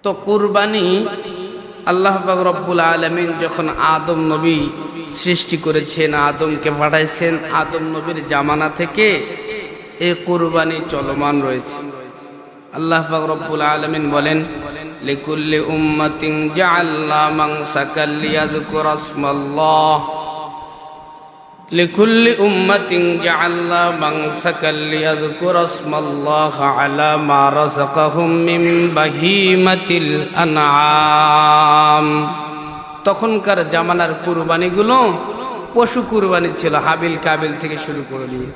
তো কুরবানি আল্লাহ পাক রব্বুল আলামিন যখন আদম নবী সৃষ্টি করেছেন, আদমকে পাঠাইছেন, আদম নবীর জামানা থেকে এই কুরবানি চলমান রয়েছে। আল্লাহ পাক রব্বুল আলামিন বলেন, লিকুল্লি উম্মাতিন জাআলনা মানসাকাল লিয়াযকুরা ইসমাল্লাহ লিকুল্লি উম্মাতিন জাআলনা মানসাকাল লিয়াযকুরা ইসমাল্লাহ আলা মা রাযাকাহুম মিন বাহিমাতিল আনআম। তখনকার জামানার কুরবানিগুলো পশু কুরবানি ছিল, হাবিল কাবিল থেকে শুরু করে নিয়ে।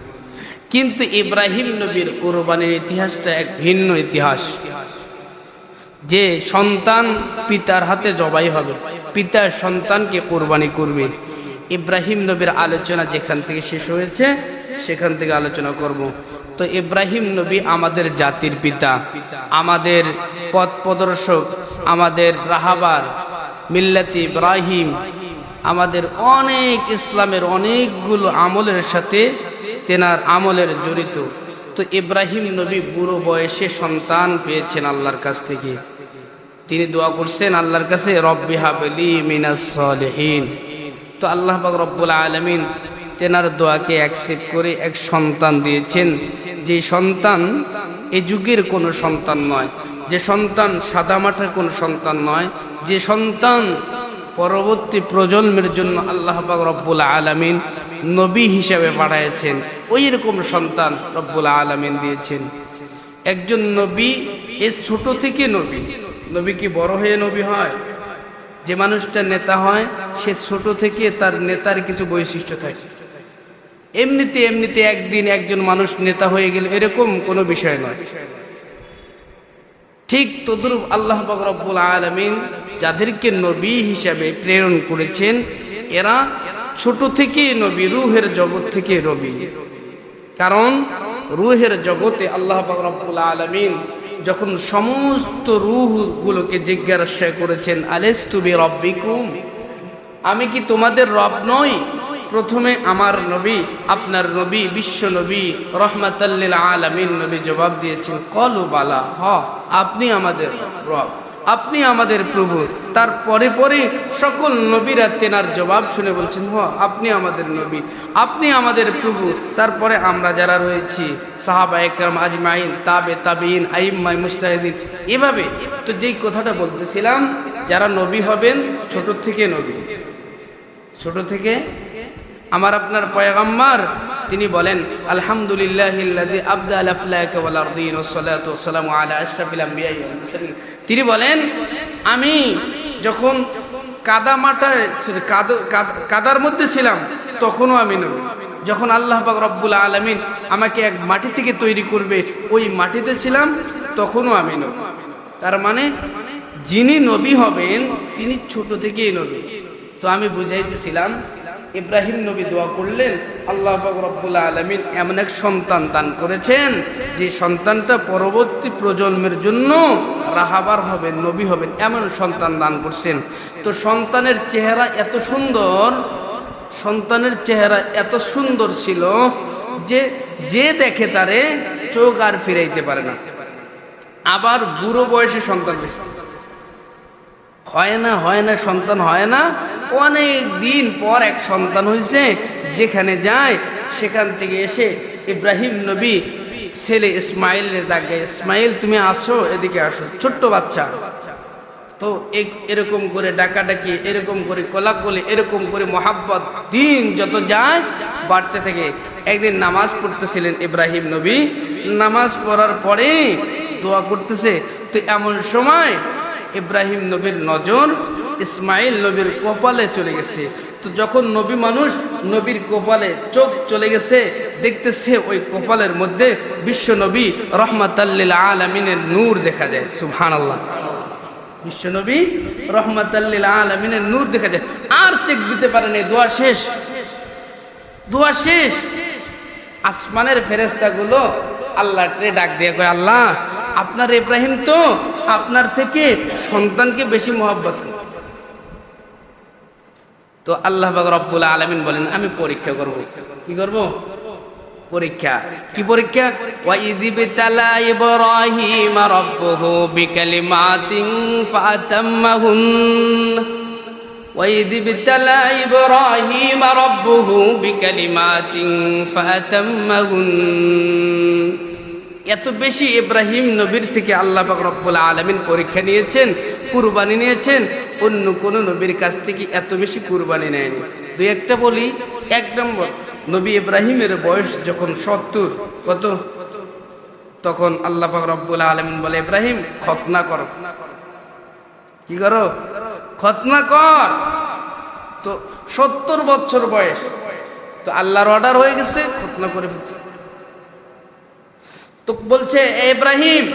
কিন্তু ইব্রাহিম নবীর কুরবানির ইতিহাসটা এক ভিন্ন ইতিহাস, যে সন্তান পিতার হাতে জবাই হবে, পিতার সন্তানকে কুরবানি করবে। ইব্রাহিম নবীর আলোচনা যেখান থেকে শেষ হয়েছে সেখান থেকে আলোচনা করব। তো ইব্রাহিম নবী আমাদের জাতির পিতা, আমাদের পথ প্রদর্শক, আমাদের রাহাবার মিল্লাতি ইব্রাহিম, আমাদের অনেক ইসলামের অনেকগুলো আমলের সাথে তেনার আমলের জড়িত। তো ইব্রাহিম নবী বুড়ো বয়সে সন্তান পেয়েছেন আল্লাহর কাছ থেকে। তিনি দোয়া করছেন আল্লাহর কাছে, রব্বি হাবলি মিনাস সালিহিন। তো আল্লাহ পাক রব্বুল আলামিন তেনার দোয়াকে অ্যাকসেপ্ট করে এক সন্তান দিয়েছেন, যে সন্তান এ যুগের কোনো সন্তান নয়, যে সন্তান সাদামাটার কোনো সন্তান নয়, যে সন্তান পরবর্তী প্রজন্মের জন্য আল্লাহ পাক রব্বুল আলামিন নবী হিসাবে পাঠিয়েছেন, ওই রকম সন্তান রব্বুল আলামিন দিয়েছেন। একজন নবী এ ছোট থেকে নবী, নবী কি বড় হয়ে নবী হয়? যে মানুষটা নেতা হয় সে ছোট থেকে তার নেতার কিছু বৈশিষ্ট্য থাকে। এমনিতে একদিন একজন মানুষ নেতা হয়ে গেল এরকম কোনো বিষয় নয়। ঠিক তদ্রূপ আল্লাহ পাক রব্বুল আলামিন যাদেরকে নবী হিসাবে প্রেরণ করেছেন এরা ছোট থেকে নবী, রূহের জগৎ থেকে নবী। কারণ রূহের জগতে আল্লাহ পাক রব্বুল আলামিন যখন সমস্ত রূহগুলোকে জিজ্ঞাসা করেছেন, আলাস্তু বিরাব্বিকুম, আমি কি তোমাদের রব নই? প্রথমে আমার নবী, আপনার নবী, বিশ্ব নবী, রহমাতাল লিল আলামিন নবী জবাব দিয়েছেন, ক্বালু বালা, হ্যাঁ আপনি আমাদের রব, আপনি আমাদের প্রভু। তারপরে পরে সকল নবীরা তেনার জবাব শুনে বলছেন, হ্যাঁ আপনি আমাদের নবী, আপনি আমাদের প্রভু। তারপরে আমরা যারা রয়েছি সাহাবায়ে কেরাম আজমাইন, তাবেঈন, আইম্মায়ে মুজতাহিদিন, এভাবে। তো যেই কথাটা বলতেছিলাম, যারা নবী হবেন ছোট থেকে নবী, ছোট থেকে। আমার আপনার পয়গম্বর তিনি বলেন, আলহামদুলিল্লাহিল্লাযী আবদাল আফলাকা ওয়াল আরদিন ওয়াসসালাতু ওয়াসসালামু আলা আশরাফিল আমবিয়া ওয়াল মুরসালিন। তিনি বলেন, আমি যখন কাদার মধ্যে ছিলাম তখনও আমি নবী। যখন আল্লাহ পাক রব্বুল আলামিন আমাকে এক মাটি থেকে তৈরি করবে ওই মাটিতে ছিলাম তখনও আমি নবী। তার মানে যিনি নবী হবেন তিনি ছোট থেকেই নবী। তো আমি বুঝাইতেছিলাম, ইব্রাহিম নবী দোয়া করলেন, আল্লাহ পাক রব্বুল আলামিন এমন এক সন্তান দান করেছেন যে সন্তানটা পরবর্তী প্রজন্মের জন্য রাহাবার হবেন, নবী হবেন, এমন সন্তান দান করছেন। তো সন্তানের চেহারা এত সুন্দর, সন্তানের চেহারা এত সুন্দর ছিল যে যে দেখে তারে চোখ আর ফিরাইতে পারে না। আবার বুড়ো বয়সে সন্তান পেয়েছে, হয় না সন্তান হয় না, অনেক দিন পর এক সন্তান হয়েছে। যেখানে যায় সেখান থেকে এসে ইব্রাহিম নবী ছেলে ইসমাইলের ডাকে, ইসমাইল তুমি আসো, এদিকে আসো, ছোট্ট বাচ্চা। তো এরকম করে ডাকাডাকি, এরকম করে কোলাকুলি, এরকম করে মোহাব্বত দিন যত যায় বাড়তে থাকে। একদিন নামাজ পড়তেছিলেন ইব্রাহিম নবী, নামাজ পড়ার পরে দোয়া করতেছে। তো এমন সময় ইব্রাহিম নবীর নজর ইসমাইল নবীর কপালে চলে গেছে। তো যখন নবী মানুষ, নবীর কপালে চোখ চলে গেছে, দেখতেছে ওই কপালের মধ্যে বিশ্ব নবী রহমাতাল লিল আলামিনের নূর দেখা যায়। সুবহানাল্লাহ, বিশ্ব নবী রহমাতাল লিল আলামিনের নূর দেখা যায়। আর চেক দিতে পারে না, দোয়া শেষ, দোয়া শেষ। আসমানের ফেরেশতাগুলো আল্লাহকে ডাক দিয়ে কয়, আল্লাহ আপনার ইব্রাহিম তো আপনার থেকে সন্তানকে বেশি মহব্বত করে। তো আল্লাহ পাক রব্বুল আলামিন বলেন, আমি পরীক্ষা করব। কি করব? পরীক্ষা। কি পরীক্ষা? ওয়াইযিবতালা ইব্রাহিম রাব্বুহু বিকালিমাতিন ফাতাম্মাহুন ওয়াইযিবতালা ইব্রাহিম রাব্বুহু বিকালিমাতিন ফাতাম্মাহুন। এত বেশি ইব্রাহিম নবীর থেকে আল্লাহ পাক রব্বুল আলামিন পরীক্ষা নিয়েছেন, কুরবানি নিয়েছেন, অন্য কোন নবীর কাছ থেকে এত বেশি কুরবানি নেয়নি। দুই একটা বলি। এক নম্বর, নবী ইব্রাহিমের বয়স যখন 70, কত? তখন আল্লাহ পাক রব্বুল আলামিন বলে, ইব্রাহিম খতনা করো। কি করো? খতনা কর। তো 70 বছর বয়স, তো আল্লাহর অর্ডার হয়ে গেছে, খতনা করে ফেলছে। তো বলছে, ইব্রাহিম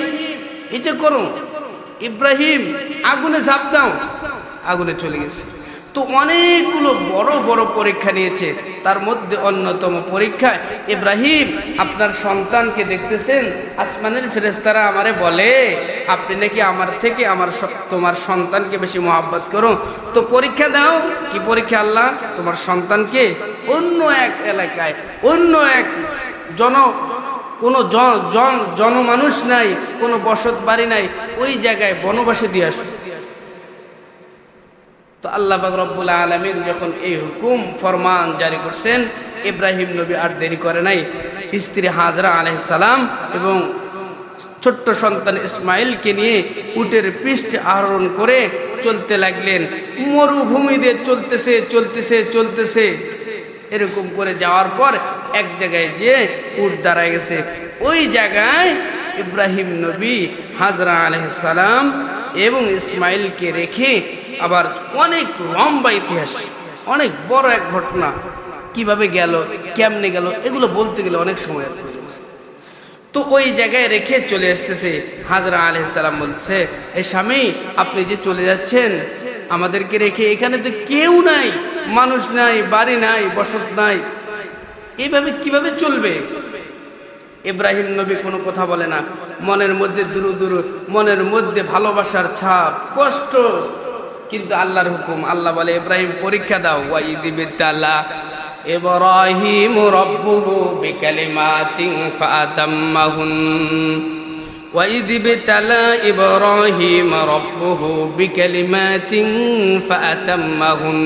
এটা করো। ইব্রাহিম আগুনে ঝাঁপ দাও, আগুনে চলে গেছে। তো অনেকগুলো বড় বড় পরীক্ষা নিয়েছে, তার মধ্যে অন্যতম পরীক্ষা, ইব্রাহিম আপনার সন্তানকে দেখতেছেন, আসমানের ফেরেশতারা আমারে বলে আপনি নাকি আমার থেকে তোমার সন্তানকে বেশি মহব্বত করো। তো পরীক্ষা দাও। কি পরীক্ষা? আল্লাহ তোমার সন্তানকে অন্য এক এলাকায়, অন্য এক কোনো জনমানুষ নাই, কোনো বসত বাড়ি নাই, ওই জায়গায় বনবাসে দিয়ে আসো। তো আল্লাহ পাক রব্বুল আলামিন যখন এই হুকুম ফরমান জারি করছেন, ইব্রাহিম নবী আর দেরি করে নাই। স্ত্রী হাজরা আলাইহিস সালাম এবং ছোট্ট সন্তান ইসমাইলকে নিয়ে উটের পৃষ্ঠে আরোহণ করে চলতে লাগলেন। মরুভূমি দিয়ে চলতেছে। এরকম করে যাওয়ার পর এক জায়গায় যে উট দাঁড়ায় গেছে, ওই জায়গায় ইব্রাহিম নবী হাজরা আলাইহিস সালাম এবং ইসমাইলকে রেখে, আবার অনেক লম্বা ইতিহাস, অনেক বড় এক ঘটনা, কিভাবে গেল, কেমনে গেল, এগুলো বলতে গেলে অনেক সময়। তো ওই জায়গায় রেখে চলে আসতেছে। হাজরা আলাইহিস সালাম বলছে, এই স্বামী আপনি যে চলে যাচ্ছেন আমাদেরকে রেখে, এখানে তো কেউ নাই, মানুষ নাই, বাড়ি নাই, বসত নাই, এইভাবে কিভাবে চলবে? ইব্রাহিম নবী কোনো কথা বলে না, মনের মধ্যে দুরু মনের মধ্যে ভালোবাসার ছাপ, কষ্ট, কিন্তু আল্লাহর হুকুম। আল্লাহ বলে, ইব্রাহিম পরীক্ষা দাও। ওয়াইযিবতালা ইব্রাহিম রাব্বুহু বিকালিমাতিন ফাতাম্মাহুন ওয়াইযিবতালা ইব্রাহিম রাব্বুহু বিকালিমাতিন ফাতাম্মাহুন।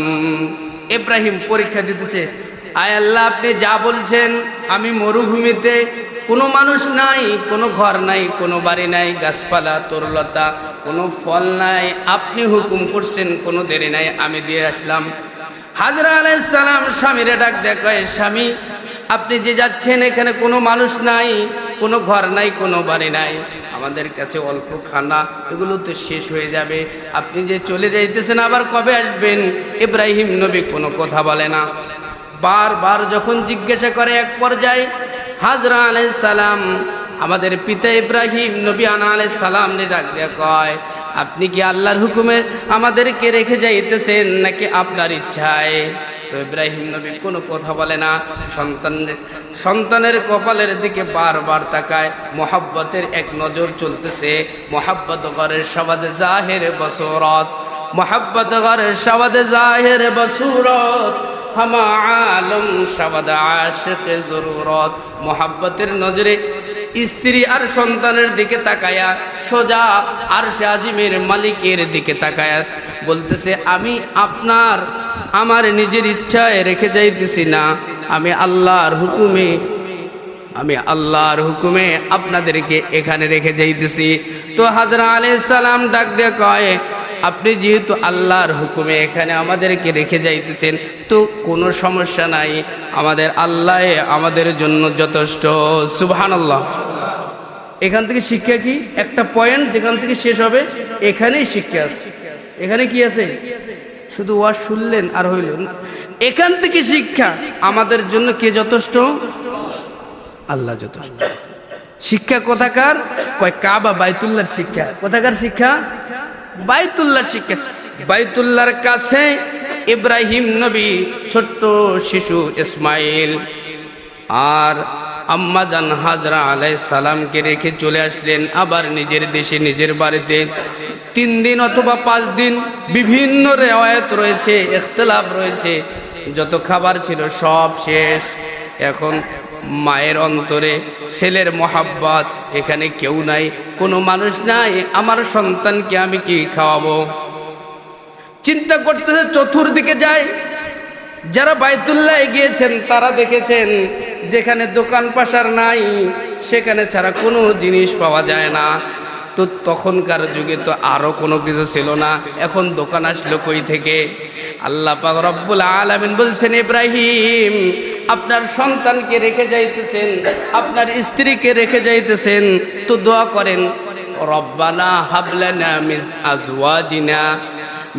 ইব্রাহিম পরীক্ষা দিতেছে, আয় আল্লাহ আপনি যা বলছেন, আমি মরুভূমিতে, কোনো মানুষ নাই, কোনো ঘর নাই, কোনো বাড়ি নাই, গাছপালা তরুলতা, কোনো ফল নাই, আপনি হুকুম করছেন, কোনো দেরি নাই, আমি দিয়ে আসলাম। হাজরা আলাইহিস সালাম স্বামীরে ডাক দেখায়, স্বামী আপনি যে যাচ্ছেন, এখানে কোনো মানুষ নাই, কোনো ঘর নাই, কোনো বাড়ি নাই, আমাদের কাছে অল্প খানা, এগুলো তো শেষ হয়ে যাবে, আপনি যে চলে যাইতেছেন আবার কবে আসবেন? ইব্রাহিম নবী কোনো কথা বলে না। বারবার যখন জিজ্ঞাসা করে, এক পর্যায়ে হাজরা আলাইহিস সালাম আমাদের পিতা ইব্রাহিম নবী আলাইহিস সালাম ডাক দিয়ে কয়, আপনি কি আল্লাহর হুকুমে আমাদেরকে রেখে যাইতেছেন নাকি আপনার ইচ্ছায়? তো ইব্রাহিম নবী কোনো কথা বলে না, সন্তানের কপালের দিকে বারবার তাকায়, মোহাব্বতের এক নজর চলতেছে। মোহাব্বত ঘরের সবাদে জাহের বসুরত, মোহাব্বত ঘরের সবাদে জাহের বসুরত, হামা আলম সবাদ আশিক জরুরত। মোহাব্বতের নজরে স্ত্রী আর সন্তানের দিকে তাকায়া, সোজা আরশে আজিমের মালিকের দিকে তাকায়া বলতেছে, আমি আমার নিজের ইচ্ছায় রেখে যাইতেছি না, আমি আল্লাহর হুকুমে আপনাদেরকে এখানে রেখে যাইতেছি। তো হাজরা আলাইহিস সালাম ডাক দিয়ে কয়, আপনি যেহেতু আল্লাহর হুকুমে এখানে আমাদেরকে রেখে যাইতেছেন, তো কোনো সমস্যা নাই, আমাদের আল্লাহ আমাদের জন্য যথেষ্ট। সুবহানাল্লাহ। এখান থেকে শিক্ষা কি? একটা পয়েন্ট যেখান থেকে শেষ হবে, এখানেই শিক্ষা আছে। এখানে কি আছে? শুধু ওয়াজ শুনলেন আর হইল, এখান থেকে শিক্ষা, আমাদের জন্য কে যথেষ্ট? আল্লাহ যথেষ্ট। শিক্ষা কোথাকার? কয় কাবা বাইতুল্লাহর শিক্ষা। কোথাকার শিক্ষা? বাইতুল্লাহর শিক্ষা। বাইতুল্লাহর কাছে ইব্রাহিম নবী, ছোট্ট শিশু ইসমাইল আর আম্মা জান হাজরা আলাইহিস সালামকে রেখে চলে আসলেন আবার নিজের দেশে, নিজের বাড়িতে। 3 দিন অথবা 5 দিন, বিভিন্ন রিওয়ায়াত রয়েছে, ইখতিলাফ রয়েছে। যত খাবার ছিল সব শেষ। এখন মায়ের অন্তরে ছেলের মোহাব্বত, এখানে কেউ নাই, কোনো মানুষ নাই, আমার সন্তানকে আমি কি খাওয়াবো? চিন্তা করতেছে, চতুর্দিকে যায়। যারা বাইতুল্লাহ গিয়েছেন তারা দেখেছেন যেখানে দোকান পাশার নাই সেখানে ছাড়া কোনো জিনিস পাওয়া যায় না। তো তখনকার যুগে তো আরো কোনো কিছু ছিল না, এখন দোকান আসলো কই থেকে? আল্লাহ পাক রব্বুল আলামিন বলছেন, ইব্রাহিম আপনার সন্তানকে রেখে যাইতেছেন, আপনার স্ত্রীকে রেখে যাইতেছেন, তো দোয়া করেন, রব্বানা হাবলানা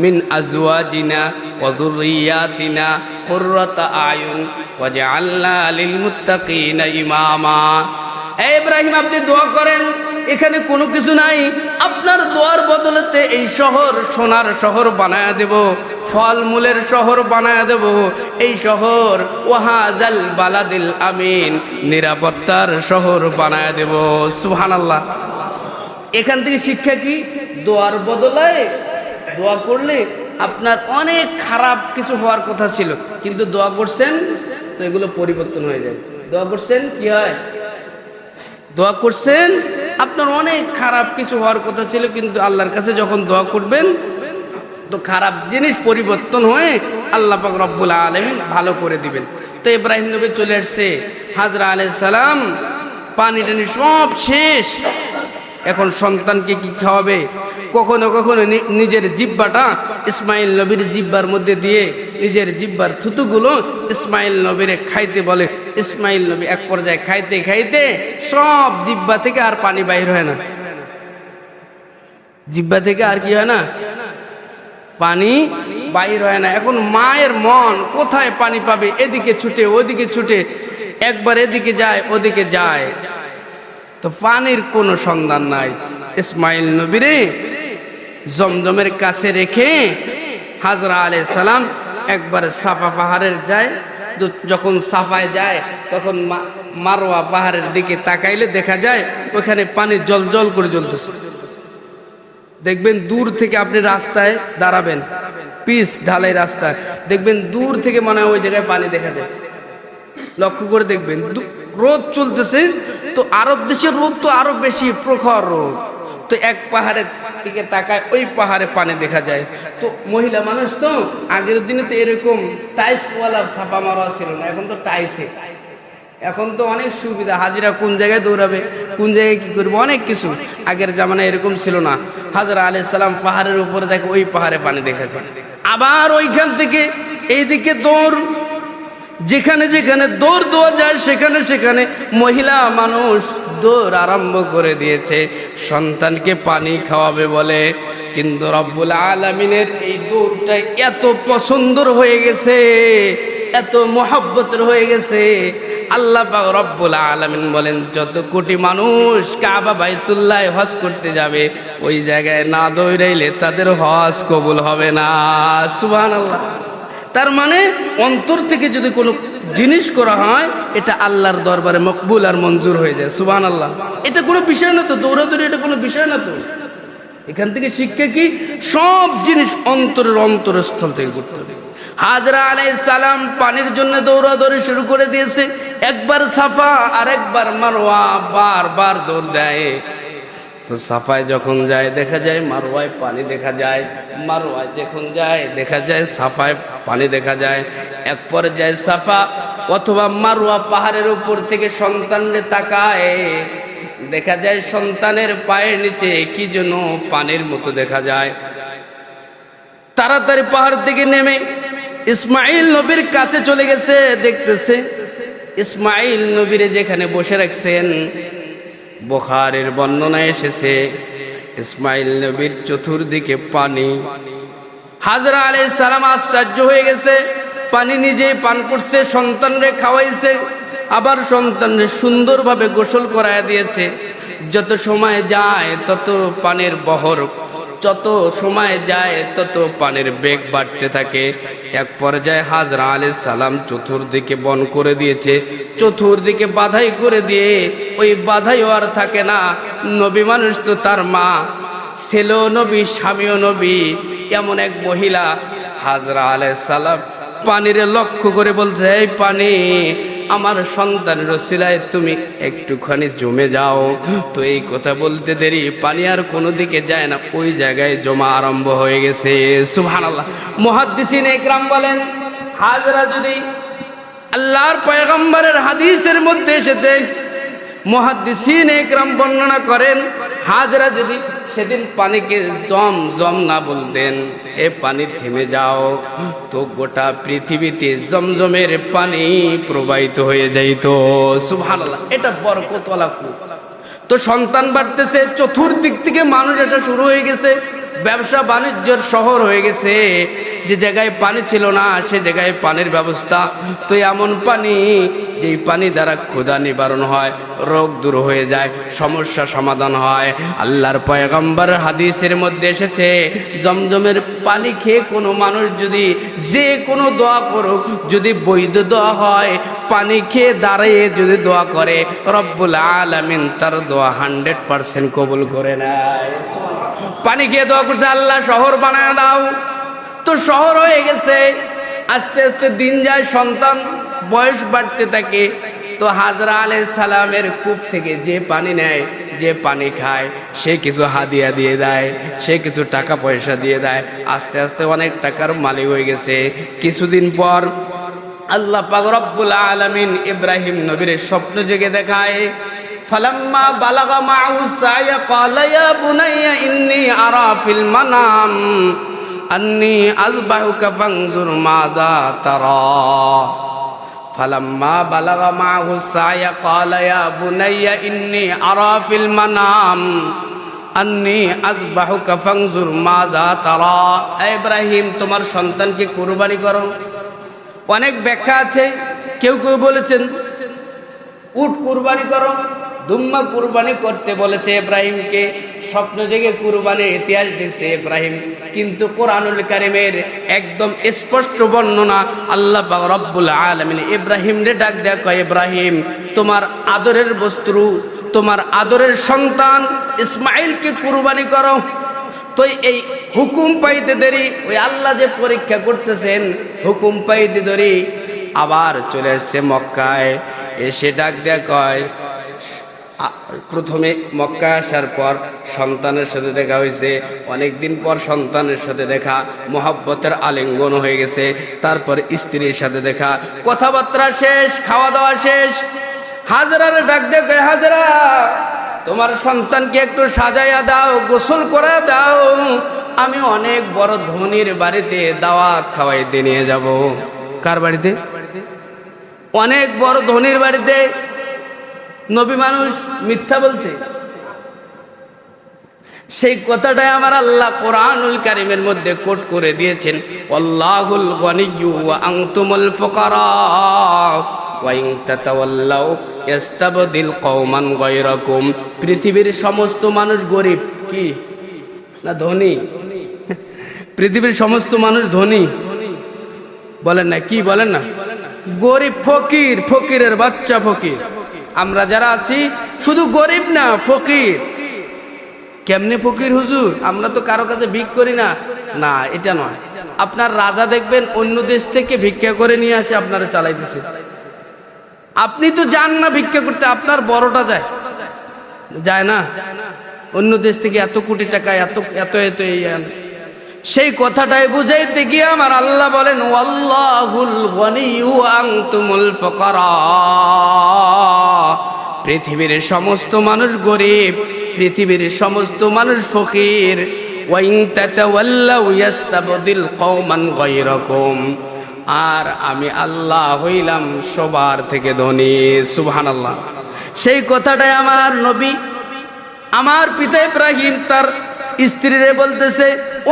মিন আজওয়াজিনা ওয়া যুররিয়াতিনা কুররাতা আয়ুন ওয়াজআলনা লিল মুত্তাকিনা ইমামা। ইব্রাহিম আপনি দোয়া করেন, এখানে কোনো কিছু নাই, আপনার দোয়ার বদলেতে এই শহর সোনার শহর বানায়া দেব, ফলমূলের শহর বানায়া দেব, এই শহর ওয়াহাজাল বালাদিল আমিন, নিরাপত্তার শহর বানায়া দেব। সুবহানাল্লাহ। এখান থেকে শিক্ষা কি? দোয়ার বদলে দোয়া করলে আপনার অনেক খারাপ কিছু হওয়ার কথা ছিল, কিন্তু দোয়া করছেন তো এগুলো পরিবর্তন হয়ে যায়। দোয়া করছেন কি হয়? দোয়া করছেন, আপনার অনেক খারাপ কিছু হওয়ার কথা ছিল, কিন্তু আল্লাহর কাছে যখন দোয়া করবেন তো খারাপ জিনিস পরিবর্তন হয়ে আল্লাহ পাক রব্বুল আলামিন ভালো করে দিবেন। তো ইব্রাহিম নবী চলে আসছে, হাজরা আলাইহিস সালাম পানি টানি সব শেষ, এখন সন্তানকে কি খাওয়াবে? কখনো কখনো নিজের জিব্বাটা ইসমাইল নবীর জিব্বার মধ্যে দিয়ে নিজের জিব্বার থুতুগুলো ইসমাইল নবীরে খাইতে বলে। ইসমাইল নবী এক পর্যায়ে খাইতে খাইতে সব জিব্বা থেকে আর পানি বাইর হয় না, জিব্বা থেকে আর কি হয় না, পানি বাইর হয় না। এখন মায়ের মন কোথায় পানি পাবে? এদিকে ছুটে ওদিকে ছুটে, একবার এদিকে যায় ওদিকে যায়, তো পানির কোনো সন্ধান নাই। ইসমাইল নবীরে জমজমের কাছে রেখে হাজরা আলাইহিস সালাম একবার সাফা পাহাড়ের যায়, যখন সাফায় যায় তখন মারওয়া পাহাড়ের দিকে তাকাইলে দেখা যায় ওখানে পানি জল জল করে জ্বলতেছে। দেখবেন দূর থেকে, আপনি রাস্তায় দাঁড়াবেন, পিচ ঢালাই রাস্তায়, দেখবেন দূর থেকে মনে হয় ওই জায়গায় পানি দেখা যায়। লক্ষ্য করে দেখবেন, রোদ চলতেছে, তো আরব দেশের রোদ তো আরো বেশি প্রখর রোদ, তো এক পাহাড়ের দিকে তাকায় ওই পাহাড়ে পানি দেখা যায়। তো মহিলা মানুষ তো, আগের দিনে তো এরকম টাইলসওয়ালা ছাপা মারা ছিল না, এখন তো টাইলসে, এখন তো অনেক সুবিধা, হাজিরা কোন জায়গায় দৌড়াবে, কোন জায়গায় কি করবে, অনেক কিছু। আগের জামানায় এরকম ছিল না। হাজরা আলাইহিস সালাম পাহাড়ের উপরে দেখে ওই পাহাড়ে পানি দেখা যায়, আবার ওইখান থেকে এইদিকে দৌড়, যেখানে যেখানে দৌড় দেওয়া যায় সেখানে সেখানে মহিলা মানুষ দৌড় আরম্ভ করে দিয়েছে সন্তানকে পানি খাওয়াবে বলে। কিন্তু রব্বুল আলামিনের এই দৌড়টা এত পছন্দর হয়ে গেছে, এত মহব্বতের হয়ে গেছে, আল্লাহ পাক রব্বুল আলামিন বলেন, যত কোটি মানুষ কাবা বাইতুল্লাহ হজ করতে যাবে, ওই জায়গায় না দৌড়াইলে তাদের হজ কবুল হবে না। সুবহানাল্লাহ। তার মানে অন্তর থেকে যদি কোনো জিনিস করা হয়, এটা আল্লাহর দরবারে মকবুল আর মঞ্জুর হয়ে যায়। সুবহানাল্লাহ। এটা কোনো বিষয় না তো, দৌড়াদৌড়ি এটা কোনো বিষয় না তো। এখান থেকে শিক্ষা কি? সব জিনিস অন্তরের অন্তরস্থল থেকে করতে হবে। হাজরা আলাইহিস সালাম পানির জন্য দৌড়াদৌড়ি শুরু করে দিয়েছে, একবার সাফা আর একবার মারওয়া, বারবার দৌড় দেয়। তো সাফায় যখন যায় দেখা যায় মারওয়ায় পানি দেখা যায়, মারওয়ায় যখন যায় দেখা যায় সাফায় পানি দেখা যায়। এক পর্যায়ে সাফা অথবা মারওয়া পাহাড়ের উপর থেকে সন্তানরে তাকায়, দেখা যায় সন্তানের পায়ের নিচে কি যেন পানির মতো দেখা যায়। তাড়াতাড়ি পাহাড় থেকে নেমে ইসমাইল নবীর কাছে চলে গেছে, দেখতেছে ইসমাইল নবীরে যেখানে বসে রাখছেন, বুখারীর বর্ণনায় এসেছে ইসমাইল নবীর চতুর্দিকে পানি। হাজরা আলাইহিস সালাম আশ্চর্য হয়ে গেছে, পানি নিজেই পান করছে, সন্তানরে খাওয়াইছে, আবার সন্তানরে সুন্দরভাবে গোসল করায় দিয়েছে। যত সময় যায় তত পানির বহর, যত সময় যায় তত পানির বেগ বাড়তে থাকে। এক পর্যায়ে হাজরা আলাইহিস সালাম চতুর্দিকে বন করে দিয়েছে, চতুর্দিকে বাধাই করে দিয়ে ওই বাধাইও আর থাকে না। নবী মানুষ তো তার মা, ছেলেও নবী, স্বামীও নবী, এমন এক মহিলা হাজরা আলাইহিস সালাম পানিরে লক্ষ্য করে বলছে, এই পানি আমার সন্তানের ওসিলায় তুমি একটুখানি জমে যাও। তো এই কথা বলতে দেরি পানি আর কোনো দিকে যায় না, ওই জায়গায় জমা আরম্ভ হয়ে গেছে। সুবহানাল্লাহ। মুহাদ্দিসিন ইকরাম বলেন, হাজরা যদি আল্লাহর পয়গম্বরের হাদিসের মধ্যে এসেছে, মুহাদ্দিসিন ইকরাম বর্ণনা করেন, হাজরা যদি সেদিন পানিকে জমজম না বলতেন, এ পানি থেমে যাও, তো গোটা পৃথিবীতে জমজমের পানি প্রবাহিত হয়ে যাইত। সুবহানাল্লাহ। এটা বরকতওয়ালা কূপ। তো সন্তান বাড়তেছে, চতুর্দিক থেকে মানুষ আসা শুরু হয়ে গেছে, ব্যবসা বাণিজ্যের শহর হয়ে গেছে। যে জায়গায় পানি ছিল না সে জায়গায় পানির ব্যবস্থা। তো এমন পানি, যেই পানি দ্বারা ক্ষুধা নিবারণ হয়, রোগ দূর হয়ে যায়, সমস্যা সমাধান হয়। আল্লাহর পয়গম্বর হাদিসের মধ্যে এসেছে, জমজমের পানি খেয়ে কোনো মানুষ যদি যে কোনো দোয়া করুক, যদি বৈধ দোয়া হয়, পানি খেয়ে দাঁড়িয়ে যদি দোয়া করে, রব্বুল আলামিন তার দোয়া 100% কবুল করে নেয়। পানি খেয়ে দোয়া করছে, আল্লাহ শহর বানায় দাও। তো শহর হয়ে গেছে, আস্তে আস্তে দিন যায়, সন্তান বয়স বাড়তে থাকে। তো হাজরা আলাইহিস সালামের কূপ থেকে যে পানি নেয়, যে পানি খায়, সে কিছু হাদিয়া দিয়ে দেয়, সে কিছু টাকা পয়সা দিয়ে দেয়। আস্তে আস্তে অনেক টাকার মালিক হয়ে গেছে। কিছুদিন পর আল্লাহ পাক রব্বুল আলামিন ইব্রাহিম নবীর স্বপ্ন জেগে দেখায়, ফালাম্মা বালাগা মাহু সায়া ক্বালা ইয়া বুনাইয়া ইন্নী আরা ফিল মানাম আন্নী আযবাহুকা ফানজুর মাযা তারা। ফালাম্মা বালাগা মাহু সায়া ক্বালা ইয়া বুনাইয়া ইন্নী আরা ফিল মানাম আন্নী আযবাহুকা ফানজুর মাযা তারা। ইব্রাহিম, তোমার সন্তানকে কুরবানি করো। অনেক ব্যাখ্যা আছে, কেউ কেউ বলেছেন উট কুরবানি করো, দুম্বা কুরবানি করতে বলেছে ইব্রাহিমকে। স্বপ্ন জেগে কুরবানির ইতিহাস দেখছে ইব্রাহিম, কিন্তু কোরআনুল কারীমের একদম স্পষ্ট বর্ণনা, আল্লাহ পাক রব্বুল আলামিন ইব্রাহিমরে ডাক দেয়া কয়, ইব্রাহিম, তোমার আদরের বস্তু, তোমার আদরের সন্তান ইসমাইলকে কুরবানি করো। তো এই হুকুম পাইতে দেরি, ওই আল্লাহ যে পরীক্ষা করতেছেন, হুকুম পাইতে দেরি আবার চলে আসছে মক্কায়। এসে ডাক দেয়া কয়, প্রথমে মক্কা আসার পর সন্তানের সাথে দেখা হয়েছে, অনেকদিন পর সন্তানের সাথে দেখা, মোহাব্বতের আলিঙ্গন হয়ে গেছে। তারপর স্ত্রীর সাথে দেখা, কথাবার্তা শেষ, খাওয়া দাওয়া শেষ। হাজরারে ডাক দেয়, হাজরা, তোমার সন্তানকে একটু সাজাইয়া দাও, গোসল করে দাও, আমি অনেক বড় ধনীর বাড়িতে দাওয়াত খাওয়াইতে নিয়ে যাব। কার বাড়িতে? অনেক বড় ধনীর বাড়িতে। নবী মানুষ মিথ্যা বলছে? সেই কথাটাই আমার আল্লাহ কোরআনুল কারীমের মধ্যে কোট করে দিয়েছেন, আল্লাহুল গনিয়্যু ওয়া আনতুমুল ফুকারা ওয়া ইন তাতাওয়াল্লাউ ইস্তাবদিল কওমান গায়রাকুম। পৃথিবীর সমস্ত মানুষ গরিব কি না ধনী? পৃথিবীর সমস্ত মানুষ ধনী বলেন না, কি বলেন না? গরিব, ফকির, ফকিরের বাচ্চা ফকির। আমরা যারা আছি শুধু গরিব না, ফকির। কেমনে ফকির হুজুর? আমরা তো কারো কাছে ভিক করি না। না, এটা নয়। আপনার রাজা দেখবেন অন্য দেশ থেকে ভিক্ষা করে নিয়ে আসে, আপনারা চালাইতেছে। আপনি তো যান না ভিক্ষা করতে, আপনার বড়টা যায়, যায় না? অন্য দেশ থেকে এত কোটি টাকা, এত এত এত এই, সেই কথাটাই বুঝাইতে গিয়ে আমার আল্লাহ বলেন, ওয়াল্লাহুল গনিয়্যু ওয়া আনতুমুল ফুকারা। পৃথিবীর সমস্ত মানুষ গরিব, পৃথিবীর সমস্ত মানুষ ফকির। ওয়া ইন তাতাওয়াল্লাউ ইস্তাবদিল কওমান গায়রাকুম। আর আমি আল্লাহ হইলাম সবার থেকে ধনী। সুবহানাল্লাহ। সেই কথাটাই আমার নবী, আমার পিতা ইব্রাহিম তার স্ত্রীরে বলতেছে,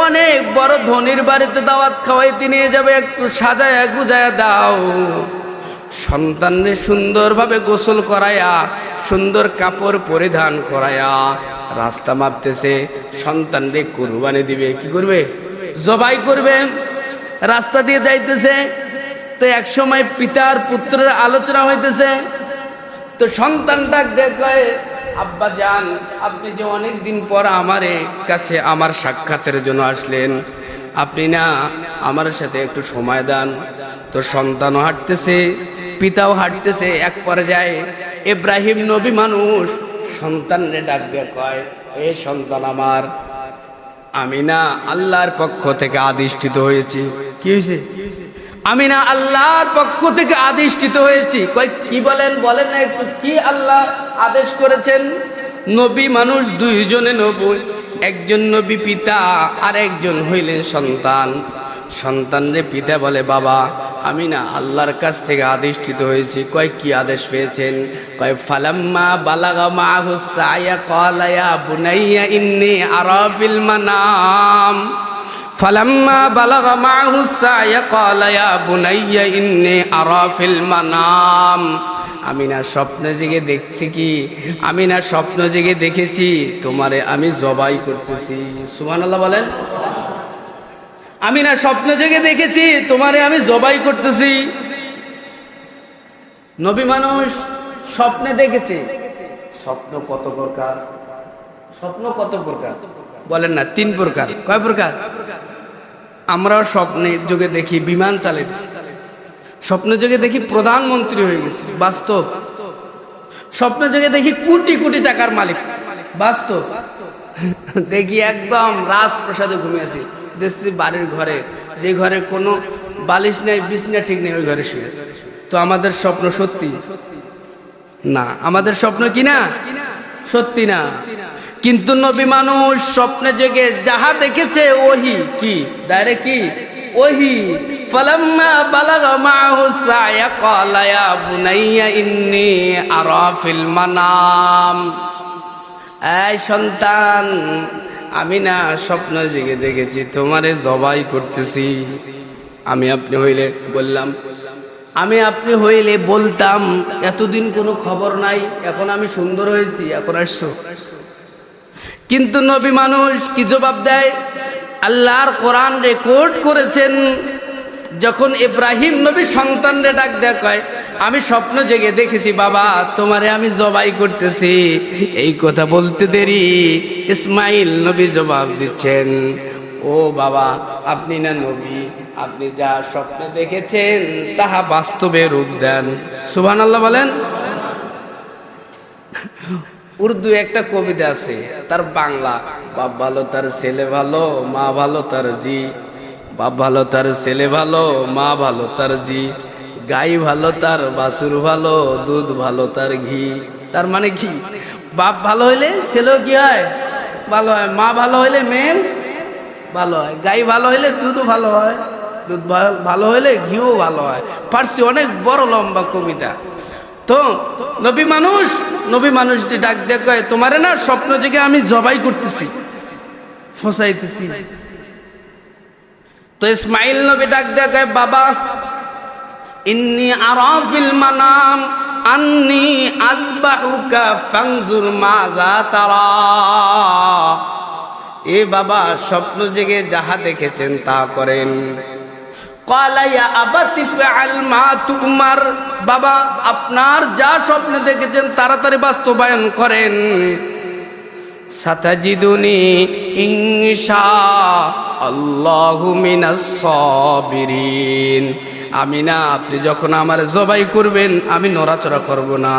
অনেক বড় ধনীর বাড়িতে দাওয়াত খাওয়াইতে নিয়ে যাবে, একটু সাজায়া গুজায়া দাও। সন্তানরে সুন্দরভাবে গোসল করায়া, সুন্দর কাপড় পরিধান করায়া রাস্তা মাপতেছে। সন্তানরে কুরবানি দিবে, কি করবে? জবাই করবে। রাস্তা দিয়ে যাইতেছে, তো এক সময় পিতার পুত্রের আলোচনা হইতেছে। তো সন্তানটা দেখে, আব্বা জান, আপনি যে অনেক দিন পর আমার কাছে আমার সাক্ষাতের জন্য আসলেন, আপনি না আমার সাথে একটু সময় দেন। তো সন্তানও হাঁটতেছে, পিতাও হাঁটতেছে। এক পর্যায়ে ইব্রাহিম নবী মানুষ সন্তানরে ডাক দিয়ে কয়, এ সন্তান আমার, আমি না আল্লাহর পক্ষ থেকে আদিষ্ঠিত হয়েছি। কি হয়েছে? আমি না আল্লাহর পক্ষ থেকে আদিষ্ঠিত হয়েছি। কয় কি বলেন, বলেন না একটু, কি আল্লাহ আদেশ করেছেন? নবী মানুষ দুইজনে নবী, একজন নবী পিতা আর একজন হইলেন সন্তান। সন্তানরে পিতা বলে, বাবা আমি না আল্লাহর কাছ থেকে আদিষ্ঠিত হয়েছি। কয় কি আদেশ পেয়েছেন? কয় ফালাম্মা বালাগা মাহু সায়া ক্বালা ইয়া বুনাইয়া ইন্নী আরা ফিল মানাম। ফালাম্মা বালাগা মাহু সায়া ক্বালা ইয়া বুনাইয়া ইন্নী আরা ফিল মানাম। আমি না স্বপ্ন জেগে দেখছি কি, আমি না স্বপ্ন জেগে দেখেছি তোমারে আমি জবাই করতেছি। সুবহানাল্লাহ বলেন। আমি না স্বপ্ন জেগে দেখেছি তোমারে আমি জবাই করতেছি। নবী মানুষ স্বপ্নে দেখেছে। স্বপ্ন কত প্রকার? স্বপ্ন কত প্রকার বলেন না? 3 প্রকার। কয় প্রকার? আমরাও স্বপ্নে যুগে দেখি বিমান চালাইছি, স্বপ্ন যুগে দেখি প্রধানমন্ত্রী হয়ে গেছে, বাস্তব। স্বপ্ন যুগে দেখি কোটি কোটি টাকার মালিক, বাস্তব। দেখি একদম রাজপ্রাসাদে ঘুমিয়েছি, দেখছি বাড়ির ঘরে, যে ঘরে কোনো বালিশ নেই, বিছনা ঠিক নেই, ওই ঘরে শুয়ে আছে। তো আমাদের স্বপ্ন সত্যি না? আমাদের স্বপ্ন কি না? সত্যি না। কিন্তু নবী মানুষ স্বপ্নে জেগে যাহা দেখেছে ওহি কি, ডাইরেক্ট কি ওহি। ফালাম্মা বালাগা মাহু সায়া ক্বালা ইয়া বুনাইয়া ইন্নী আরা ফিল মানাম। এই সন্তান, আমি না স্বপ্ন জেগে দেখেছি তোমারে জবাই করতেছি। আমি আপনি হইলে বললাম, আমি আপনি হইলে বলতাম এতদিন কোনো খবর নাই, এখন আমি সুন্দর হয়েছি, এখন আসছো। কিন্তু নবী মানুষ কি জবাব দেয়? আল্লাহর কোরআন রেকর্ড করেছেন, যখন ইব্রাহিম নবী সন্তানরে ডাক দেয়, কয় আমি স্বপ্ন জেগে দেখেছি বাবা তোমারে আমি জবাই করতেছি। এই কথা বলতে দেরি ইসমাইল নবী জবাব দিচ্ছেন, ও বাবা আপনি না নবী, আপনি যা স্বপ্নে দেখেছেন তাহা বাস্তবে রূপ দেন। সুবহানাল্লাহ বলেন। উর্দু একটা কবিতা আছে, তার বাংলা, বাপ ভালো তার ছেলে ভালো, মা ভালো তার জি। বাপ ভালো তার ছেলে ভালো, মা ভালো তার জি। গাই ভালো তার বাছুর ভালো, দুধ ভালো তার ঘি। তার মানে কি? বাপ ভালো হইলে ছেলেও কি হয়? ভালো হয়। মা ভালো হইলে মেয়ে ভালো হয়। গাই ভালো হইলে দুধও ভালো হয়, দুধ ভালো হইলে ঘিও ভালো হয়। পারছি, অনেক বড় লম্বা কবিতা। তো নবী মানুষ, নবী মানুষটি ডাক দিয়ে কয় তোমারে না স্বপ্ন জেগে আমি জবাই করতেছি, ফসাইতেছি। তো ইসমাইল নবী ডাক দিয়ে কয় বাবা ইন্নী আরা ফিল মানাম আন্নী আযবাহুকা ফানজুর মাযা তারা। এ বাবা স্বপ্ন জেগে যাহা দেখেছেন তা করেন। ক্বালা ইয়া আবাতি ফাআল মা তুমার। বাবা আপনার যা স্বপ্ন দেখেছেন তাড়াতাড়ি বাস্তবায়ন করেন। সাতাজিদুনি ইনশাআল্লাহু মিনাস সাবিরিন। আমি না আপনি যখন আমার জবাই করবেন আমি নড়াচড়া করব না,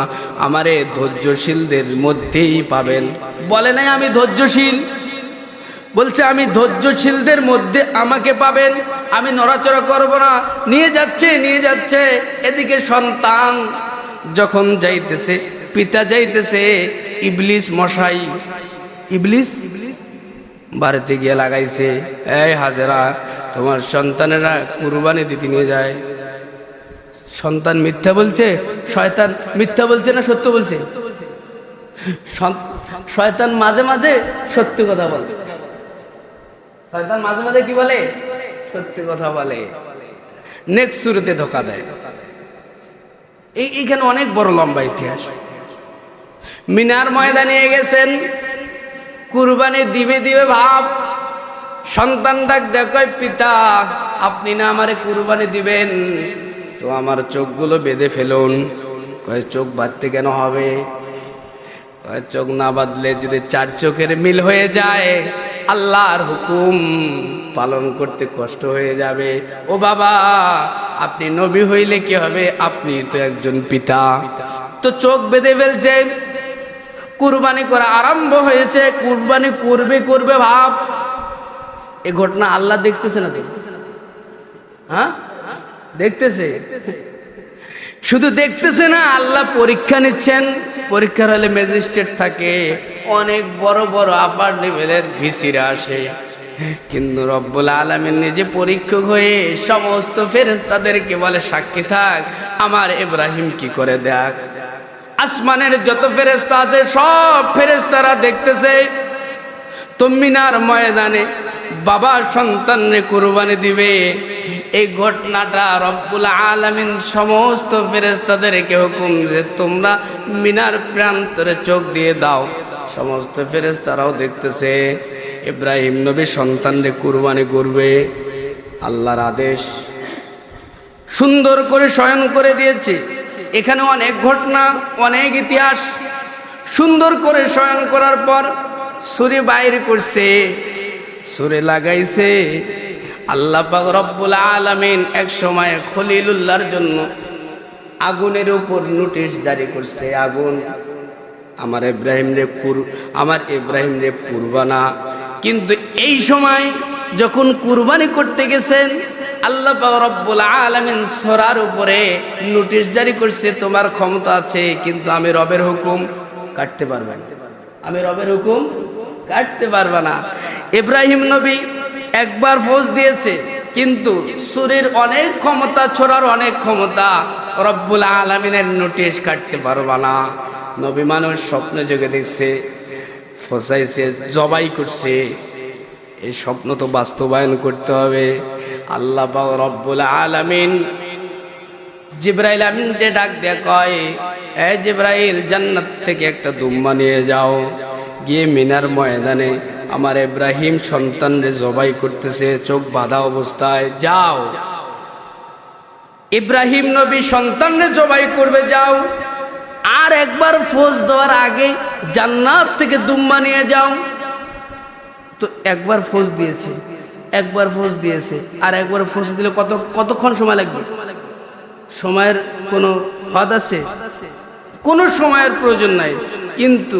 আমারে ধৈর্যশীলদের মধ্যেই পাবেন। বলে নাই আমি ধৈর্যশীল, বলছে আমি ধৈর্যশীলদের মধ্যে আমাকে পাবেন, আমি নড়াচড়া করব না। নিয়ে যাচ্ছে, নিয়ে যাচ্ছে। এদিকে সন্তান যখন যাইতেছে, পিতা যাইতেছে, ইবলিস মশাই, ইবলিস বাড়িতে গিয়ে লাগাইছে, এই হাজেরা তোমার সন্তানেরা কুরবানি দিতে নিয়ে যায়। সন্তান মিথ্যা বলছে, শয়তান মিথ্যা বলছে না সত্য বলছে? শয়তান মাঝে মাঝে সত্যি কথা বলে। শয়তান মাঝে মাঝে কি বলে? সত্যি কথা বলে। নেক্সট শুরুতে ধোকা দেয়। এইখানে অনেক বড় লম্বা ইতিহাস। মিনার ময়দানে নিয়ে গেছেন, কুরবানি দিবে দিবে ভাব। সন্তান ডাক দেয় পিতা আপনি না আমারে কুরবানি দিবেন, তো আমার চোখগুলো বেঁধে ফেলুন। কয় চোখ বাঁধতে কেন হবে? কয় চোখ না বাঁধলে যদি 4 চোখের মিল হয়ে যায় আল্লাহর হুকুম পালন করতে কষ্ট হয়ে যাবে। ও বাবা আপনি নবী হইলে কি হবে, আপনি তো একজন পিতা। তো চোখ বেঁধে ফেলছে, কুরবানি করা আরম্ভ হয়েছে। কুরবানি করবে ভাব, এই ঘটনা আল্লাহ দেখতেছে না তো? হ্যাঁ, দেখতেছে। শুধু দেখতেছে না, আল্লাহ পরীক্ষা নিচ্ছেন। পরীক্ষার হলে ম্যাজিস্ট্রেট থাকে, অনেক বড় বড় আপার লেভেলের ভিসিরা আসে, কিন্তু রব্বুল আলামিন নিজে পরীক্ষক হয়ে সমস্ত ফেরেশতাদেরকে বলে, সাক্ষী থাক, আমার ইব্রাহিম কি করে দেখ। আসমানের যত ফেরেশতা আছে সব ফেরেশতারা দেখতেছে। তো মিনার ময়দানে বাবা সন্তানরে কুরবানি দিবে, এই ঘটনাটা রব্বুল আলামিন সমস্ত ফেরেশতাদেরকে হুকুম যে তোমরা মিনার প্রান্তরে চোখ দিয়ে দাও। সমস্ত ফেরেশতারাও দেখতেছে ইব্রাহিম নবী সন্তানরে কুরবানি করবে। আল্লাহর আদেশ, সুন্দর করে শয়ন করে দিয়েছে। এখানে অনেক ঘটনা, অনেক ইতিহাস। সুন্দর করে শয়ন করার পর ছুরি বাইর করছে, ছুরি লাগাইছে। আল্লাহ পাক রব্বুল আলামিন এক সময় খলিলুল্লাহর জন্য আগুনের উপর নোটিশ জারি করছে, আগুন আমার ইব্রাহিম রে পুরবানা। কিন্তু এই সময় যখন কুরবানি করতে গেছেন, আল্লাহ পাক রব্বুল আলামিন সূরার উপরে নোটিশ জারি করছে, তোমার ক্ষমতা আছে, কিন্তু আমি রবের হুকুম কাটতে পারবে না, আমি রবের হুকুম কাটতে পারবে না। ইব্রাহিম নবী একবার ফৌজ দিয়েছে, কিন্তু ছুরির অনেক ক্ষমতা, ছোড়ার অনেক ক্ষমতা, রব্বুল আলামিনের নোটিশ কাটতে পারবে না। নবী মানুষ স্বপ্নে যোগে দেখছে, ফসাইছে, জবাই করছে। এই স্বপ্ন তো বাস্তবায়ন করতে হবে। আল্লাহ পাক রব্বুল আলামিন জিবরাইল আমিনকে ডাক দিয়ে কয়, এ জিবরাইল, জান্নাত থেকে একটা দুম্বা নিয়ে যাও, গিয়ে মিনার ময়দানে আমার ইব্রাহিম সন্তানরে জবাই করতেছে চোখ বাঁধা অবস্থায়, যাও। ইব্রাহিম নবী সন্তানরে জবাই করবে, যাও। আর একবার ফৌজ দেওয়ার আগে জান্নাত থেকে দুম্বা নিয়ে যাও। তো একবার ফৌজ দিয়েছে, একবার ফৌজ দিয়েছে, আর একবার ফৌজ দিলে কতক্ষণ সময় লাগবে? সময়ের কোনো হদ আছে? কোনো সময়ের প্রয়োজন নাই। কিন্তু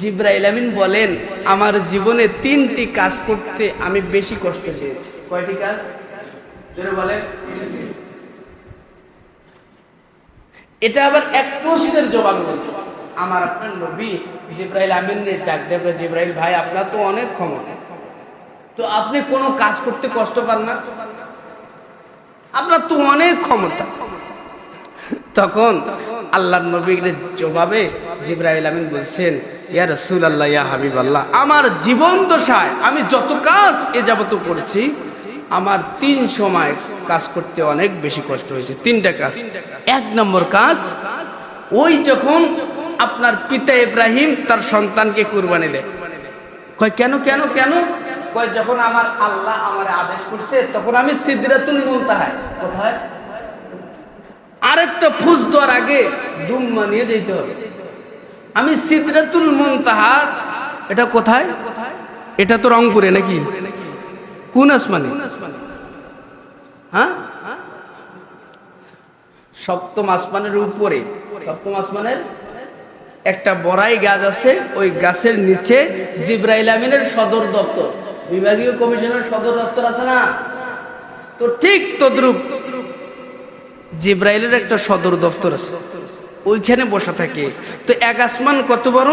জিবরাইল আমিন বলেন, আমার জীবনে 3টি কাজ করতে আমি বেশি কষ্ট পেয়েছি। কয়টি কাজ? জোরে বলেন। এটা আবার এক প্রশ্নের জবাব বলছে। আমার আপনার নবী জিবরাইল আমিনের ডাক দেখো, জিবরাইল ভাই, আপনার তো অনেক ক্ষমতা, তো আপনি কোনো কাজ করতে কষ্ট পান না? আপনার তো অনেক ক্ষমতা। তখন আল্লাহর নবীর জবাবে জিবরাইল আমিন বলছেন, ইয়া রাসূলুল্লাহ, ইয়া হাবিবাল্লাহ, আমার জীবন দশায় আমি যত কাজ এ যাবত করেছি, আমার 3 সময় কাজ করতে অনেক বেশি কষ্ট হয়েছে। 3টা কাজ। 1 নম্বর কাজ, ওই যখন আপনার পিতা ইব্রাহিম তার সন্তানকে কুরবানি দেয়। কয় কেন কেন কেন? কয় যখন আমার আল্লাহ আমার আদেশ করছে, তখন আমি সিদরাতুল মুনতাহা, কোথায়, আরেকটা ফুস দেওয়ার আগে দুম্বা নিয়ে যেতে হবে। আমি সিদরাতুল মুনতাহা, এটা কোথায়? এটা তো রংপুরে নাকি? কোন আসমানে? হ্যাঁ, 7ম আসমানের উপরে। 7ম আসমানের একটা বড়াই গাছ আছে, ওই গাছের নিচে জিবরাইল আমিনের সদর দপ্তর, বিভাগীয় কমিশনের সদর দপ্তর আছে না? তো ঠিক তদ্রূপ জিবরাইলের একটা সদর দপ্তর আছে, ওইখানে বসা থাকে। তো 1 আসমান কত বড়?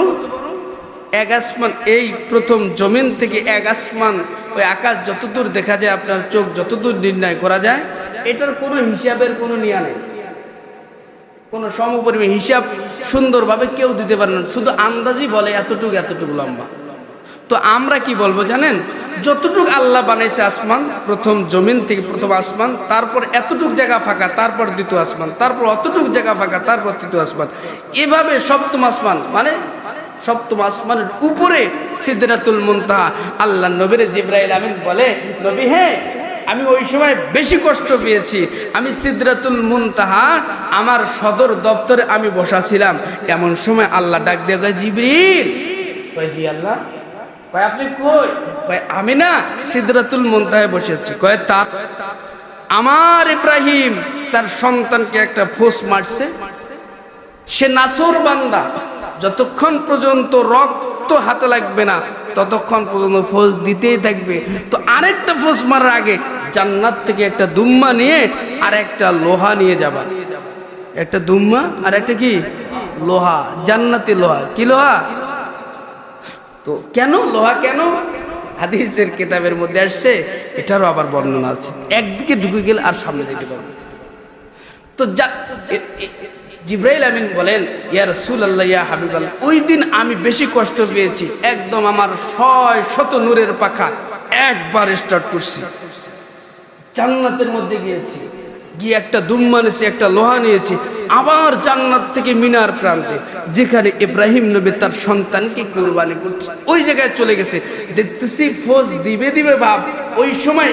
1 আসমান, এই প্রথম জমিন থেকে 1 আসমান, ওই আকাশ যতদূর দেখা যায়, আপনার চোখ যতদূর নির্ণয় করা যায়, এটার কোনো হিসাবের কোনো নিয়া নেই, কোনো সমপরিমাণ হিসাব সুন্দরভাবে কেউ দিতে পারে না। শুধু আন্দাজি বলে এতটুকু এতটুকু লম্বা। তো আমরা কি বলবো জানেন? যতটুকু আল্লাহ বানাইছে আসমান, প্রথম জমিন থেকে প্রথম আসমান, তারপর এতটুকু জায়গা ফাঁকা, তারপর দ্বিতীয় আসমান, তারপর অতটুকু জায়গা ফাঁকা, তারপর তৃতীয় আসমান, এভাবে 7ম আসমান, মানে 7ম আসমানের উপরে সিদরাতুল মুনতাহা। আল্লাহ নবীর জিবরাইল আমিন বলে, নবী, হ্যাঁ, আমি ওই সময় বেশি কষ্ট পেয়েছি। আমি সিদরাতুল মুনতাহা, আমার সদর দপ্তরে আমি বসা ছিলাম। এমন সময় আল্লাহ ডাক দিয়ে কয়, জিবরিল। কয়, জি আল্লাহ। কয়, আপনি কই? কয়, আমি না সিদরাতুল মুনতাহায় বসেছি। কয়, তার আমার ইব্রাহিম তার সন্তানকে একটা ফোঁস মারছে, সে নাসর বান্দা, যতক্ষণ পর্যন্ত রক্ত হাতে লাগবে না ততক্ষণ পর্যন্ত ফোঁস দিতেই থাকবে। তো আরেকটা ফোঁস মারার আগে জান্নাত থেকে একটা দুম্মা নিয়ে আর একটা লোহা নিয়ে যাবা। একটা দুম্মা আর একটা কি লোহা, জান্নাতি লোহা। কি লোহা? তো কেন লোহা, কেন? হাদিসের কিতাবের মধ্যে আসছে, এটারও আবার বর্ণনা আছে। একদিকে ঢুকে গেলে আর সামনে যেতে পারবে। তো জিবরাইল আমিন বলেন, ইয়া রাসূলুল্লাহ, ইয়া হাবিবাল্লাহ, ওই দিন আমি বেশি কষ্ট পেয়েছি। একদম আমার 600 নূরের পাখা একবার স্টার্ট করছি, জান্নাতের মধ্যে গিয়েছি, গিয়ে একটা দুম্মা নিয়েছি, একটা লোহা নিয়েছি, আবার জান্নাত থেকে মিনার প্রান্তে যেখানে ইব্রাহিম নবী তার সন্তানকে কুরবানি করছে ওই জায়গায় চলে গেছে। দেখতেছি ফৌজ দিবে দিবে ভাব, ওই সময়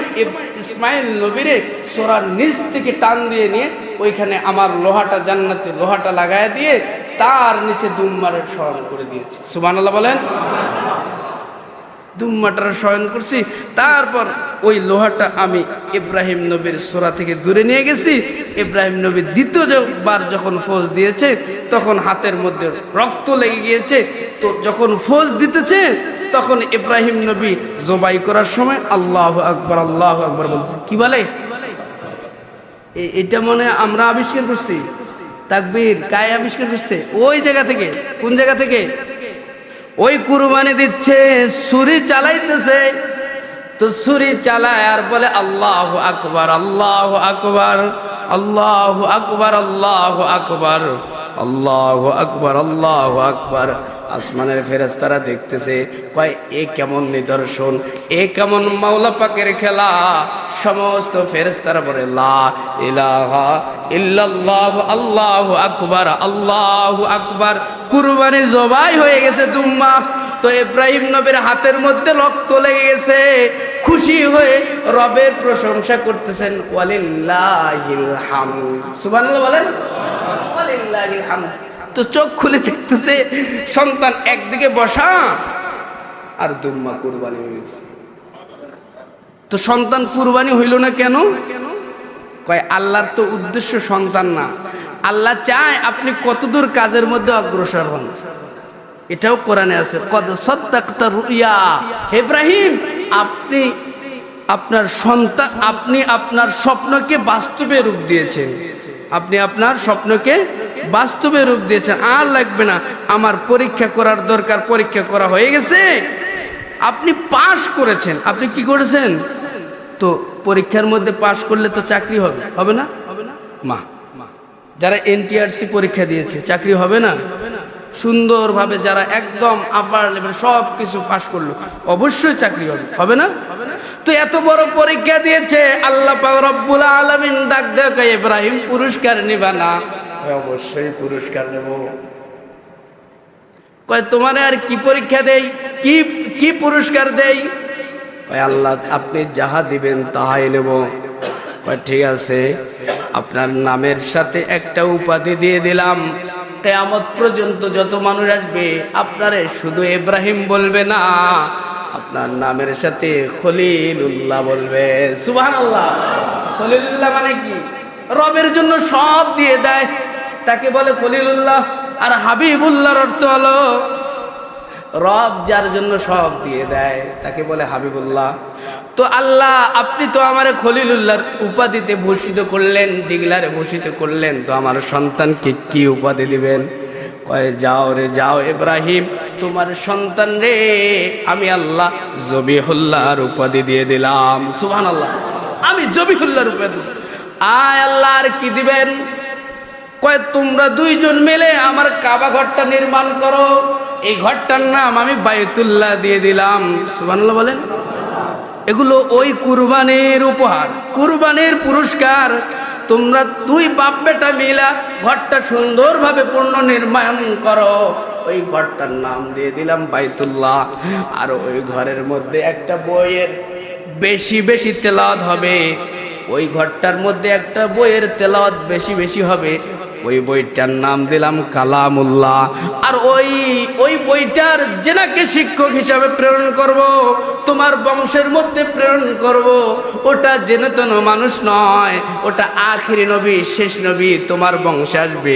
ইসমাইল নবীরে সোরার নিচ থেকে টান দিয়ে নিয়ে ওইখানে আমার লোহাটা, জান্নাতে লোহাটা লাগায় দিয়ে তার নিচে দুম্মারের শয়ন করে দিয়েছে। সুবহানাল্লাহ বলেন। দুম্মাটার শয়ন করছি, তারপর ওই লোহাটা আমি ইব্রাহিম নবীর সোরা থেকে দূরে নিয়ে গেছি। ইব্রাহিম নবী দ্বিতীয়বার যখন ফৌজ দিয়েছে তখন হাতের মধ্যে রক্ত লেগে গিয়েছে। তো যখন ফৌজ দিতেছে তখন ইব্রাহিম নবী জবাই করার সময় আল্লাহু আকবার, আল্লাহু আকবার বলছে। কি বলে? এটা মনে আমরা আবিষ্কার করছি। তাকবীর কায় আবিষ্কার করছে? ওই জায়গা থেকে। কোন জায়গা থেকে? ওই কুরবানি দিচ্ছে, ছুরি চালাইতেছে, তো ছুরি চালায় আর বলে আল্লাহু আকবার, আল্লাহু আকবার, আল্লাহু আকবার, আল্লাহু আকবার, আল্লাহু আকবার, আল্লাহু আকবার। আসমানের ফেরেশতারা দেখতেছে, কয় এ কেমন নিদর্শন, এ কেমন মাওলা পাকের খেলা। সমস্ত ফেরেশতারা বলে লা ইলাহা ইল্লাল্লাহ, আল্লাহু আকবার, আল্লাহু আকবার। কুরবানি জবাই হয়ে গেছে দুম্মা। তো ইব্রাহিম নবীর হাতের মধ্যে রক্ত লেগে গেছে, খুশি হয়ে রবের প্রশংসা করতেছেন, ওয়ালিল্লাহিল হামদ। সুবহানাল্লাহ বলেন, ওয়ালিল্লাহিল হামদ। তো চোখ খুলে দেখতেছে সন্তান একদিকে বসা আর দুম্মা কুরবানি হয়ে গেছে। তো সন্তান কুরবানি হইল না কেন? কয় আল্লাহর তো উদ্দেশ্য সন্তান না, আল্লাহ চায় আপনি কতদূর কাজের মধ্যে অগ্রসর হন। এটাও কোরআনে আছে, কদ সাদ্দাকতা রুইয়া। ইব্রাহিম, আপনি আপনার সন্তান, আপনি আপনার স্বপ্নকে বাস্তবে রূপ দিয়েছেন, আপনি আপনার স্বপ্নকে বাস্তবে রূপ দিয়েছেন। আর লাগবে না, আমার পরীক্ষা করার দরকার, পরীক্ষা করা হয়ে গেছে, আপনি পাশ করেছেন। আপনি কি করেছেন? তো পরীক্ষার মধ্যে পাশ করলে তো চাকরি হবে, হবে না? মা যারা এনটিআরসি পরীক্ষা দিয়েছে চাকরি হবে না? সুন্দরভাবে যারা একদম আপার লেভেল সব কিছু পাশ করলো অবশ্যই চাকরি হবে, হবে না? তো এত বড় পরীক্ষা দিয়েছে, আল্লাহ পাক রব্বুল আলামিন ডাক দেয়, কয় ইব্রাহিম পুরস্কার নিবা না? অবশ্যই পুরস্কার নেব। কয় তোমার আর কি পরীক্ষা দেই, কি কি পুরস্কার দেই? কয় আল্লাহ আপনি যাহা দিবেন তাহাই নেব। কয় ঠিক আছে, আপনার নামের সাথে একটা উপাধি দিয়ে দিলাম, কিয়ামত পর্যন্ত যত মানুষ আসবে আপনারে শুধু ইব্রাহিম বলবে না, আপনার নামের সাথে খলিলুল্লাহ বলবে। সুবহানাল্লাহ। খলিলুল্লাহ মানে কি? রবের জন্য সব দিয়ে দেয়, তাকে বলে খলিলুল্লাহ। আর হাবিবুল্লাহর অর্থ হলো রব যার জন্য সব দিয়ে দেয় তাকে বলে হাবিবুল্লাহ। তো আল্লাহ আপনি তো আমার খলিলুল্লাহর উপাধিতে ভূষিত করলেন, ডিগলারে ভূষিত করলেন, তো আমার সন্তানকে কি উপাধি দিবেন? কয় যাও রে যাও ইব্রাহিম, তোমার সন্তান রে আমি আল্লাহ জবিহুল্লাহর উপাধি দিয়ে দিলাম। সুবহানাল্লাহ। আমি জবিহুল্লাহর উপাধি। আয় আল্লাহ আর কি দিবেন? কয় তোমরা দুইজন মিলে আমার কাবা ঘরটা নির্মাণ করো, এই ঘরটার নাম আমি বাইতুল্লাহ দিয়ে দিলাম। সুবহানাল্লাহ বলেন। এগুলো ওই কুরবানির উপহার, কুরবানির পুরস্কার। তোমরা দুই বাপ বেটা মিলা ঘরটা সুন্দরভাবে পূর্ণ নির্মাণ করো, ওই ঘরটার নাম দিয়ে দিলাম বাইতুল্লাহ। আর ওই ঘরের মধ্যে একটা বইয়ের বেশি বেশি তেলাওয়াত হবে, ওই ঘরটার মধ্যে একটা বইয়ের তেলাওয়াত বেশি বেশি হবে। ওই বইটার নাম দিলাম কালামুল্লাহ। আর ওই বইটার যেনাকে শিক্ষক হিসাবে প্রেরণ করব, তোমার বংশের মধ্যে প্রেরণ করব, ওটা জেনে তেন মানুষ নয়, ওটা আখিরি নবী, শেষ নবী তোমার বংশে আসবে।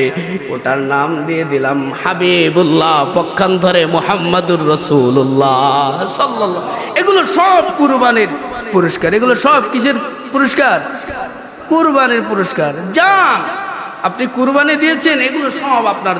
ওটার নাম দিয়ে দিলাম হাবিবুল্লাহ, পক্ষান্তরে মুহাম্মাদুর রাসূলুল্লাহ সাল্লাল্লাহু। এগুলো সব কুরবানির পুরস্কার। এগুলো সব কিসের পুরস্কার? কুরবানির পুরস্কার। যান, আপনি কুরবানি দিয়েছেন, এগুলো সব আপনার।